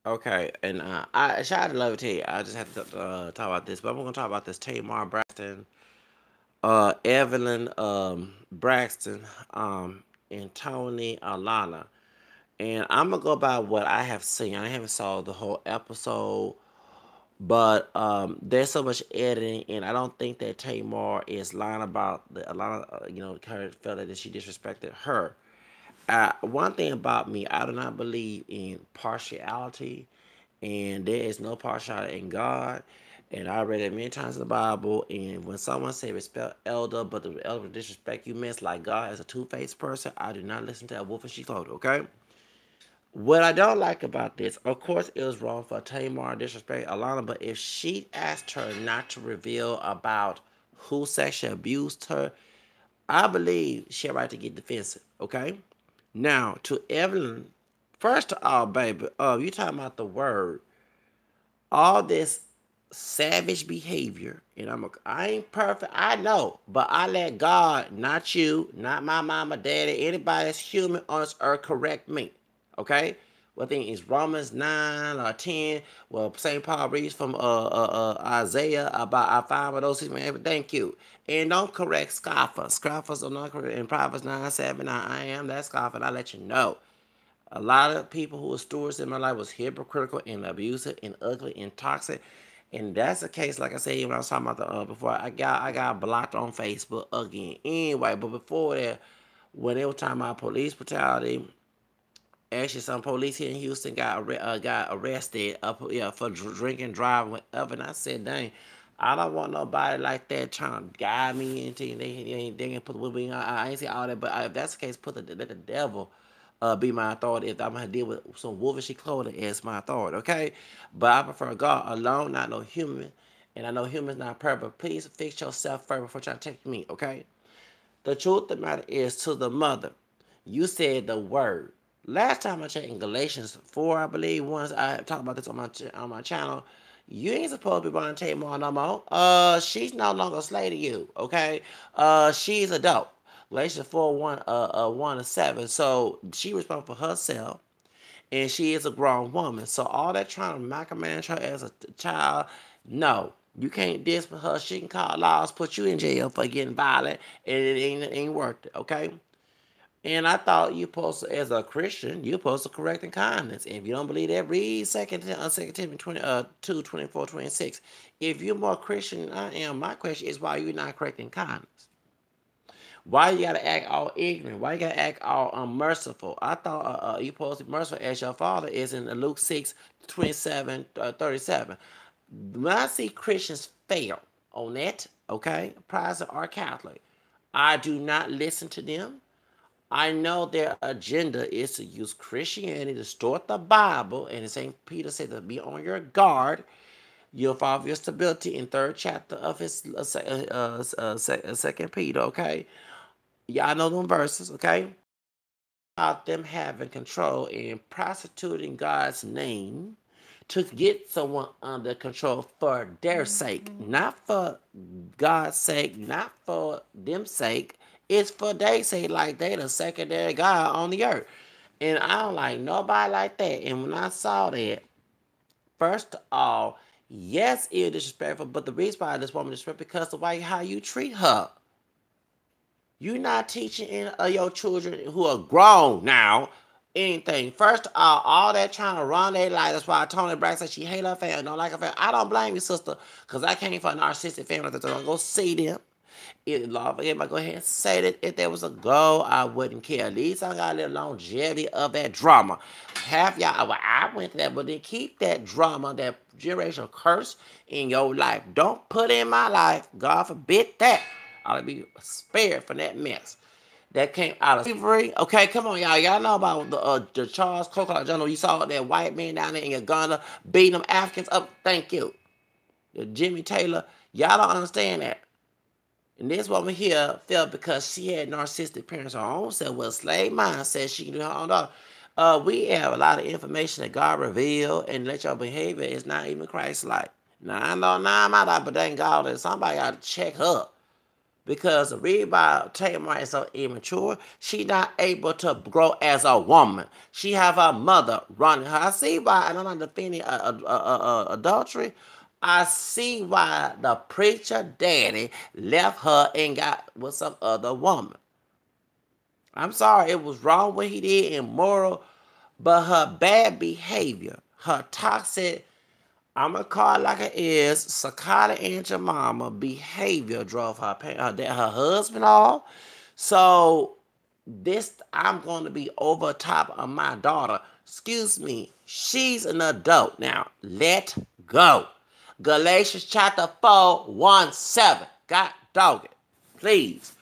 Okay, and I shout out to love it to you. I just have to talk about this, but I'm gonna talk about this Tamar Braxton, Evelyn Braxton, and Tony Alana. And I'm gonna go by what I have seen. I haven't saw the whole episode, but there's so much editing, and I don't think that Tamar is lying about the Alana. Her felt that she disrespected her. One thing about me, I do not believe in partiality, and there is no partiality in God. And I read it many times in the Bible. And when someone say respect elder, but the elder disrespect you, means like God as a two-faced person, I do not listen to that wolf and sheep clothing. Okay. What I don't like about this, of course, it was wrong for Tamar to disrespect Alana, but if she asked her not to reveal about who sexually abused her, I believe she had right to get defensive. Okay. Now to Evelyn, first of all, baby, you talking about the word, all this savage behavior, and I ain't perfect, I know, but I let God, not you, not my mama, daddy, anybody that's human on this earth correct me. Okay? Well, I think it's Romans 9 or 10. Well, St. Paul reads from Isaiah about I find with those things. Thank you. And don't correct scoffers. Scoffers are not correct. In Proverbs 9 7, I am that scoffer, and I let you know. A lot of people who were stewards in my life was hypocritical and abusive and ugly and toxic. And that's the case, like I said, when I was talking about the before, I got blocked on Facebook again. Anyway, but before that, when they were talking about police brutality, actually some police here in Houston got arrested for drinking, driving, whatever. And I said, dang, I don't want nobody like that trying to guide me into they can put the wing. I ain't say all that, but if that's the case, let the devil be my authority. If I'm gonna deal with some wolfishy clothing as my authority, okay? But I prefer God alone, not no human. And I know humans not perfect. Please fix yourself first before trying to take me, okay? The truth of the matter is, to the mother, you said the word. Last time I checked in Galatians 4, I believe, once I talked about this on my channel, you ain't supposed to be buying Tamar no more. She's no longer a slave to you, okay? She's adult. Galatians 4, 1 to 7. So she responsible for herself, and she is a grown woman. So all that trying to micromanage her as a child, no. You can't discipline her. She can call laws, put you in jail for getting violent, and it ain't worth it, okay? And I thought you supposed to, as a Christian, you're supposed to correct in kindness. If you don't believe that, read Second Timothy 2, 24, 26. If you're more Christian than I am, my question is why you're not correcting kindness? Why you gotta act all ignorant? Why you gotta act all unmerciful? I thought you supposed to be merciful as your father is in Luke 6, 27, 37. When I see Christians fail on that, okay, Protestant or Catholic, I do not listen to them. I know their agenda is to use Christianity to distort the Bible, and St. Peter said to be on your guard. You'll fall for your stability in third chapter of his Second Peter. Okay, y'all know them verses. Okay, about them having control and prostituting God's name to get someone under control for their sake, not for God's sake, not for them sake. It's for their sake, like they the secondary God on the earth. And I don't like nobody like that. And when I saw that, first of all, yes, it was disrespectful, but the reason why this woman is disrespectful because the way how you treat her. You're not teaching your children who are grown now anything. First of all that trying to run their life. That's why Tony Braxton said she hate her family, don't like her family. I don't blame you, sister, because I came from a narcissistic family that don't go see them. If I go ahead and say that if there was a goal, I wouldn't care. At least I got a little longevity of that drama. Half y'all, well, I went to that, but then keep that drama, that generational curse in your life. Don't put in my life. God forbid that. I'll be spared from that mess that came out of slavery. Okay, come on, y'all. Y'all know about the Charles Crocodile Journal. You saw that white man down there in Uganda beating them Africans up. Thank you. The Jimmy Taylor. Y'all don't understand that. And this woman here felt because she had narcissistic parents, her own self, well, slave mind says she can do her own daughter. We have a lot of information that God revealed, and let your behavior is not even Christ-like. Now, I know now I'm out, but thank God that somebody got to check her. Because the reason why Tamar is so immature, she not able to grow as a woman. She have her mother running her. I see why, and I'm not defending adultery. I see why the preacher daddy left her and got with some other woman. I'm sorry, it was wrong what he did, immoral, but her bad behavior, her toxic, I'm gonna call it like it is, psychotic and your mama behavior drove her husband off. So this, I'm going to be over top of my daughter. Excuse me, she's an adult now. Let go. Galatians chapter 4, 1, 7. God dog it. Please.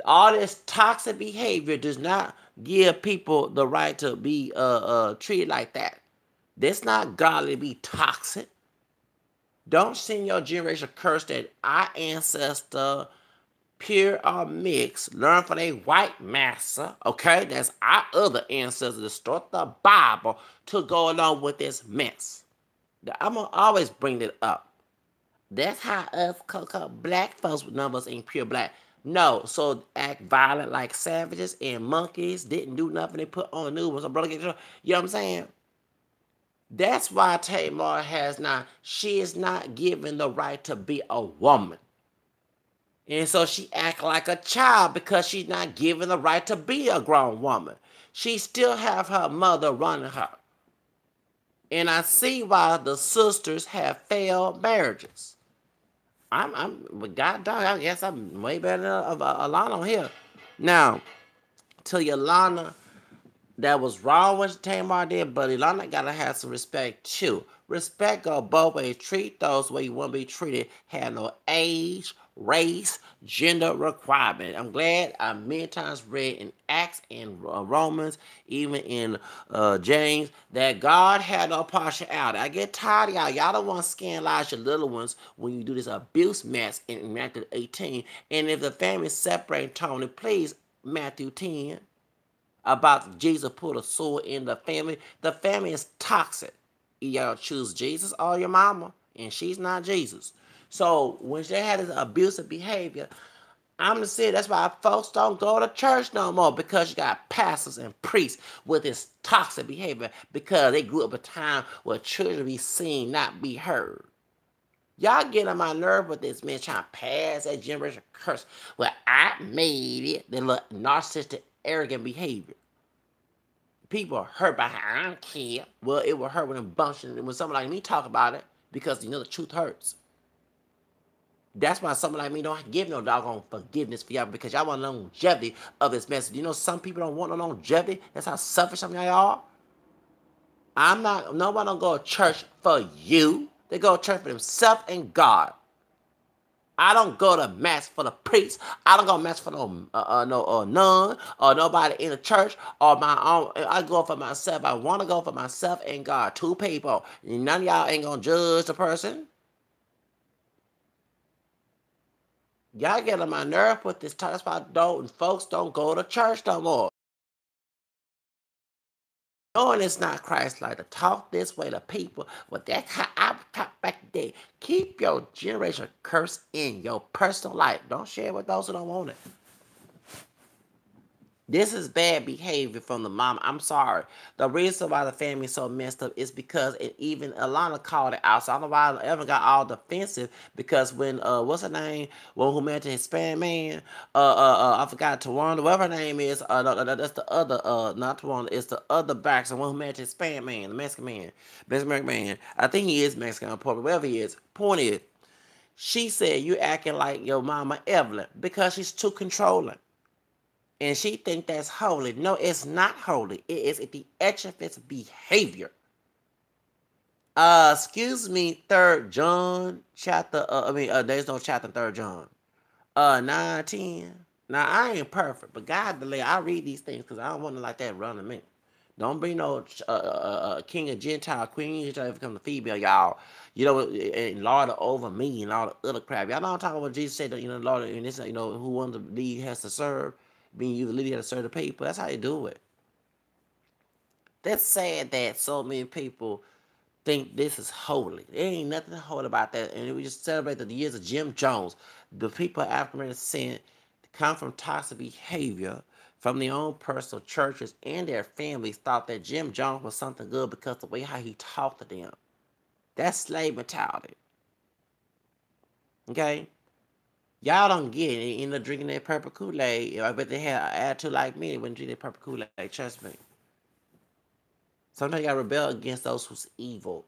All this toxic behavior does not give people the right to be treated like that. That's not godly to be toxic. Don't send your generation curse that our ancestor, pure or mixed, learn from a white master. Okay, that's our other ancestors that start the Bible to go along with this mess. I'm gonna always bring it up. That's how us black folks with numbers ain't pure black. No, so act violent like savages and monkeys, didn't do nothing, they put on new ones. So brother, you know what I'm saying? That's why Tamar has not, she is not given the right to be a woman. And so she act like a child because she's not given the right to be a grown woman. She still have her mother running her. And I see why the sisters have failed marriages. But God dog, I guess I'm way better than Alana here. Now, to Yolanda, that was wrong what Tamar did, but Iyana gotta have some respect too. Respect go both ways. Treat those where you want to be treated. Have no age, race, gender requirement. I'm glad I many times read in Acts and Romans, even in James, that God had no partiality. I get tired of y'all. Y'all don't want to scandalize your little ones when you do this abuse mess in Matthew 18. And if the family separate, Tony, please, Matthew 10 about Jesus put a sword in the family. The family is toxic. Y'all choose Jesus or your mama, and she's not Jesus. So when they had this abusive behavior, I'm gonna say that's why folks don't go to church no more, because you got pastors and priests with this toxic behavior because they grew up a time where children be seen, not be heard. Y'all get on my nerve with this man trying to pass that generation curse. Well, I made it. The little narcissistic, arrogant behavior. People are hurt by how I don't care. Well, it will hurt when when someone like me talk about it, because the truth hurts. That's why someone like me don't give no doggone forgiveness for y'all, because y'all want longevity of this message. Some people don't want no longevity. That's how selfish some of y'all are. I'm not, nobody don't go to church for you. They go to church for themselves and God. I don't go to mass for the priest. I don't go to mass for no nun or nobody in the church or my own. I go for myself. I want to go for myself and God. Two people. None of y'all ain't gonna judge the person. Y'all get on my nerve with this talk. That's why folks don't go to church no more. Knowing it's not Christ-like to talk this way to people, but that's how I talk back then. Keep your generation curse in your personal life. Don't share it with those who don't want it. This is bad behavior from the mom. I'm sorry. The reason why the family is so messed up is because even Alana called it out. So I don't know why I ever got all defensive, because when what's her name? One who married the Hispanic man, I forgot, Tawanda, whatever her name is. No, that's the other not Tawanda, it's the other Braxton, one who married the Hispanic man, the Mexican man, Mexican man. I think he is Mexican, probably whatever he is. Point is, she said you acting like your mama Evelyn because she's too controlling. And she think that's holy. No, it's not holy. It is the etch of its behavior. Excuse me, Third John chapter. There's no chapter in Third John. 9, 10. Now I ain't perfect, but God delay. I read these things because I don't want to like that running me. Don't be no king of Gentile, queen of Gentile become the female, y'all. And Lord over me and all the other crap. Y'all know I'm talking about Jesus said that, Lord, and this, who wants to lead has to serve. Being you the leader has to serve the people. That's how you do it. That's sad that so many people think this is holy. There ain't nothing holy about that. And we just celebrate the years of Jim Jones. The people of African American descent come from toxic behavior from their own personal churches, and their families thought that Jim Jones was something good because of the way how he talked to them. That's slave mentality. Okay? Y'all don't get it. They end up drinking that purple Kool-Aid. I bet they had an attitude like me when they drink that purple Kool-Aid. Trust me. Sometimes you gotta rebel against those who's evil.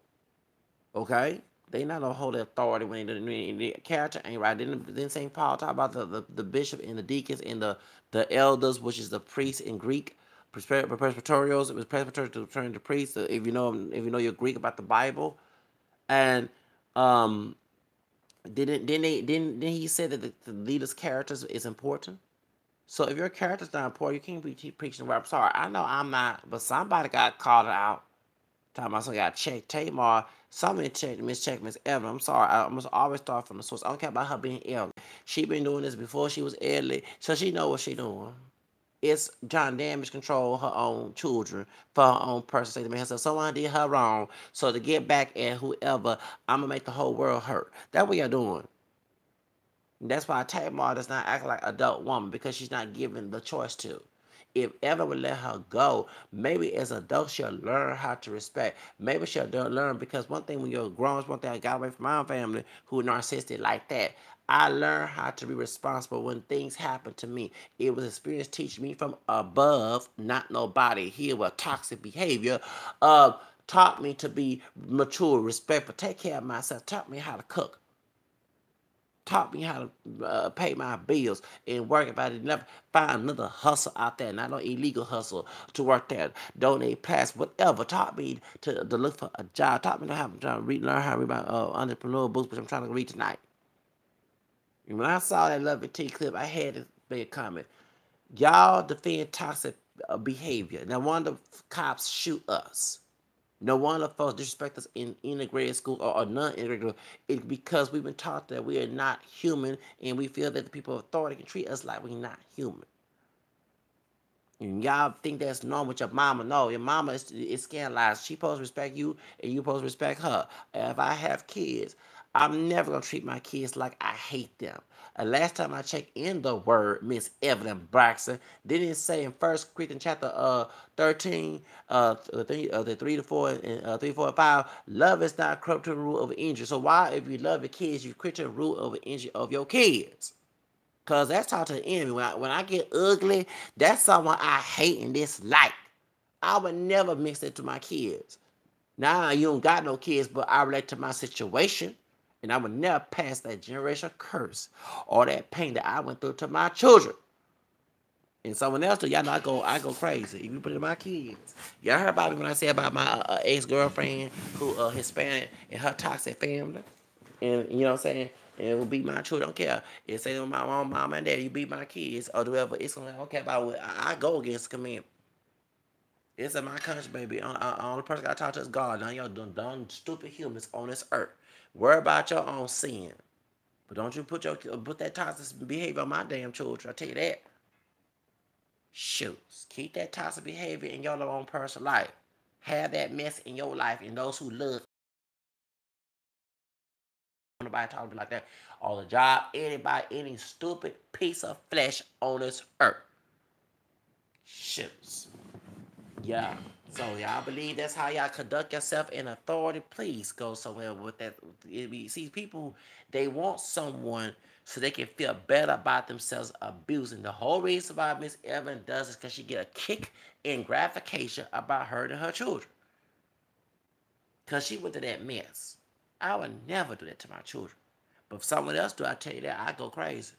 Okay? They not gonna hold the authority when the character ain't right. Didn't St. Paul talk about the bishop and the deacons and the elders, which is the priests in Greek, presbyterials. It was presbyterians to turn to priests. If you know your Greek about the Bible, and um, didn't he say that the leader's characters is important? So if your character's not important, you can't be preaching the word. I'm sorry, I know I'm not, but somebody got called out. Talking about somebody got checked Tamar. Somebody checked Miss Evan. I'm sorry. I must always start from the source. I don't care about her being elderly. She been doing this before she was elderly, so she know what she doing. It's trying to damage control her own children for her own personal sake to make herself. Someone did her wrong, so to get back at whoever, I'm gonna make the whole world hurt. That's what you're doing. That's why Tamar does not act like an adult woman, because she's not given the choice to. If Evan would let her go, maybe as an adult she'll learn how to respect. Maybe she'll learn, because one thing when you're grown, one thing I got away from my own family who are narcissistic like that. I learned how to be responsible when things happen to me. It was experience teaching me from above, not nobody here with toxic behavior. Taught me to be mature, respectful, take care of myself, taught me how to cook, taught me how to pay my bills and work. If I did never find another hustle out there, not no illegal hustle to work there, donate past whatever, taught me to look for a job, taught me to have to learn how to read my entrepreneur books, which I'm trying to read tonight. And when I saw that Love and Tea clip, I had to make a comment. Y'all defend toxic behavior. Now, one of the cops shoot us. No wonder folks disrespect us in integrated schools or non-integrated. It's because we've been taught that we are not human, and we feel that the people of authority can treat us like we're not human. And y'all think that's normal with your mama. No, your mama is scandalized. She supposed to respect you, and you supposed to respect her. And if I have kids, I'm never going to treat my kids like I hate them. Last time I checked in the word, Miss Evelyn Braxton, didn't it say in First Corinthians chapter 13, the 3 to 4 and 3, 4, and 5, love is not corrupt to the rule of injury. So why, if you love your kids, you quit the rule of injury of your kids? Cause that's talk to the enemy. When I get ugly, that's someone I hate and dislike. I would never mix it to my kids. Now you don't got no kids, but I relate to my situation, and I would never pass that generational curse or that pain that I went through to my children. And someone else do, y'all know I go crazy. If you put it in my kids, y'all heard about me when I say about my ex girlfriend who Hispanic and her toxic family. And you know what I'm saying? And it will beat my children. I don't care. It say to my mom and daddy, you beat my kids or whatever. It's gonna, I don't care about what I go against command. It's in my country, baby. Only person I talk to is God. Now y'all dumb, stupid humans on this earth. Worry about your own sin. But don't you put that toxic behavior on my damn children. I tell you that. Shoot. Keep that toxic behavior in your own personal life. Have that mess in your life, and those who love nobody talking to me like that. On the job, anybody, any stupid piece of flesh on this earth. Shoots. Yeah. So y'all believe that's how y'all conduct yourself in authority? Please go somewhere with that. See, people, they want someone so they can feel better about themselves abusing. The whole reason why Miss Evan does is because she get a kick and gratification about hurting her children. Because she went to that mess. I would never do that to my children. But if someone else do, I tell you that, I go crazy.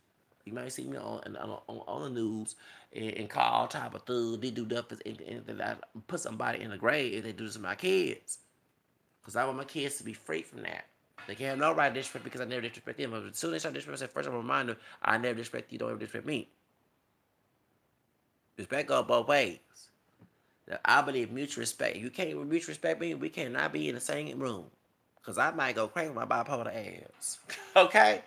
You might see me on the news and call all type of thugs. They do stuff and I put somebody in the grave if they do this to my kids. Because I want my kids to be free from that. They can't have no right to disrespect because I never disrespect them. But as soon as I disrespect myself, first I'm a reminder, I never disrespect you, don't ever disrespect me. Respect goes both ways. I believe mutual respect. You can't mutual respect me, we cannot be in the same room. Because I might go crazy with my bipolar ass. Okay?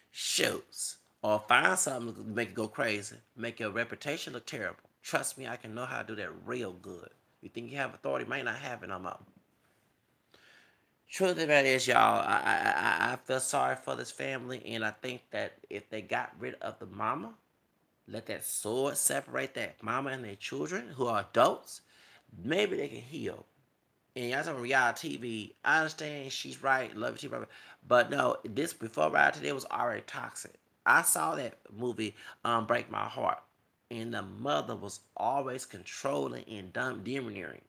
Shoots. Or find something to make it go crazy. Make your reputation look terrible. Trust me, I can know how to do that real good. You think you have authority, might not have it no more. Truth of the matter is, y'all, I feel sorry for this family, and I think that if they got rid of the mama, let that sword separate that mama and their children who are adults, maybe they can heal. And y'all talking reality TV, I understand she's right, love you, but no, this before reality TV was already toxic. I saw that movie, Break My Heart, and the mother was always controlling and domineering.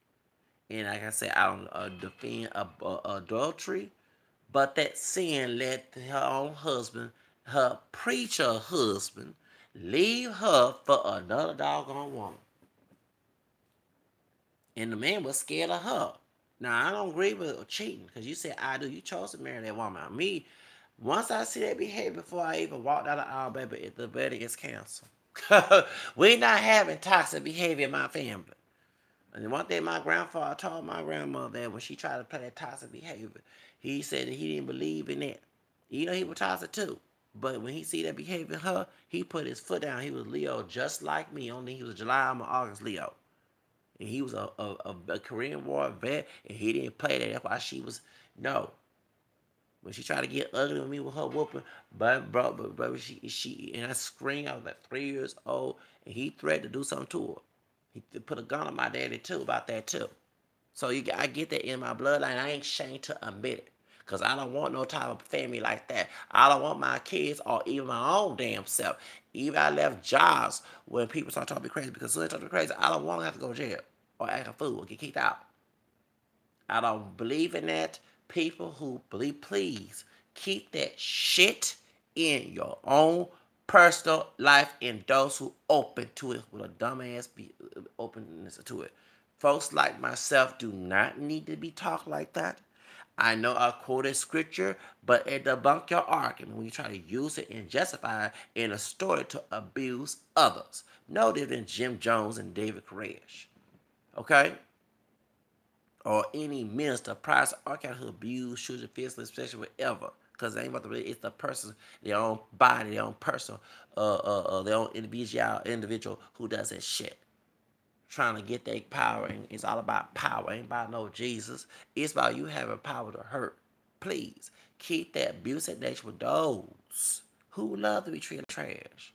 And like I said, I don't defend adultery, but that sin led her own husband, her preacher husband, leave her for another doggone woman. And the man was scared of her. Now, I don't agree with cheating because you said I do. You chose to marry that woman. Me, once I see that behavior before I even walked out of the aisle, baby, the wedding is canceled. We not having toxic behavior in my family. And one thing my grandfather told my grandmother that when she tried to play that toxic behavior, he said that he didn't believe in that. You know, he was toxic too. But when he see that behavior in her, he put his foot down. He was Leo just like me, only he was July, I'm an August Leo. And he was a Korean War vet, and he didn't play that. That's why she was, no. When she tried to get ugly with me with her whooping, but she, and I screamed, I was like 3 years old, and he threatened to do something to her. He put a gun on my daddy too about that too. So I get that in my bloodline. I ain't ashamed to admit it. Because I don't want no type of family like that. I don't want my kids or even my own damn self. Even I left jobs when people start talking me crazy because when they talk me crazy, I don't want to have to go to jail or act a fool or get kicked out. I don't believe in that. People who believe, please keep that shit in your own personal life and those who open to it with a dumbass openness to it. Folks like myself do not need to be talked like that. I know I quoted scripture, but it debunk your argument when you try to use it and justify it in a story to abuse others. No different than Jim Jones and David Koresh. Okay? Or any minister, pastor, or kind who abuse children physically, sexually, whatever. Because it ain't about the it's the person, their own body, their own personal, their own individual who does that shit. Trying to get their power, and it's all about power. It ain't about no Jesus. It's about you having power to hurt. Please keep that abusive nature with those who love to be treated trash.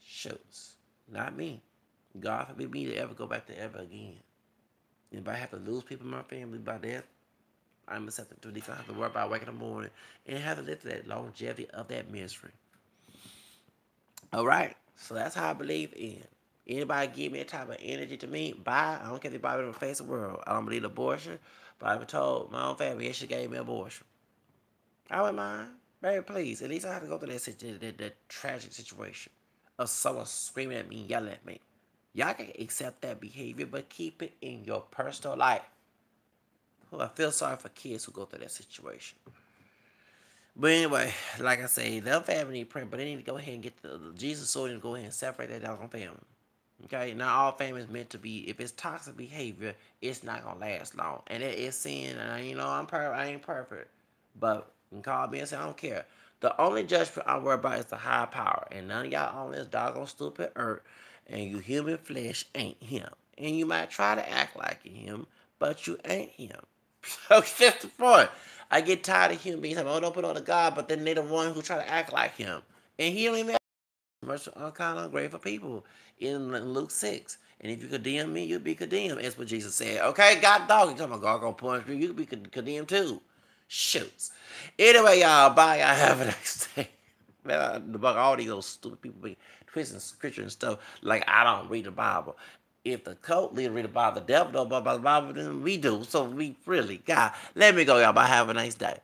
Shoots, not me. God forbid me to ever go back to ever again. If I have to lose people in my family by death, I'm accepting to this. I have to worry about waking in the morning and have to live that longevity of that misery. All right. So that's how I believe in. Anybody give me a type of energy to me, bye. I don't care if anybody in the face of the world. I don't believe in abortion, but I've been told my own family, yes, she gave me abortion. I wouldn't mind. Baby, please. At least I have to go through that tragic situation of someone screaming at me, yelling at me. Y'all can accept that behavior, but keep it in your personal life. I feel sorry for kids who go through that situation. But anyway, like I say, their family need prayer, but they need to go ahead and get the Jesus sword and go ahead and separate that down family. Okay, not all family is meant to be. If it's toxic behavior, it's not gonna last long, and it is sin. And you know, I ain't perfect, but you can call me and say I don't care. The only judgment I worry about is the high power, and none of y'all on this doggone stupid earth, and you human flesh ain't him. And you might try to act like him, but you ain't him. Okay, that's the point. I get tired of human beings saying, "Oh, don't put on a God," but then they the one who try to act like him, and he don't even much kind of ungrateful people in Luke 6. And if you condemn me, you'll be condemned. That's what Jesus said. Okay, God dog, you talking about God gonna punish you, you be condemned too. Shoots. Anyway, y'all, bye. Y'all have a nice day. Man, all these little stupid people be twisting scripture and stuff like I don't read the Bible. If the cult leader read the Bible, the devil don't know about the Bible, then we do. So we really, God, let me go, y'all. Bye. Have a nice day.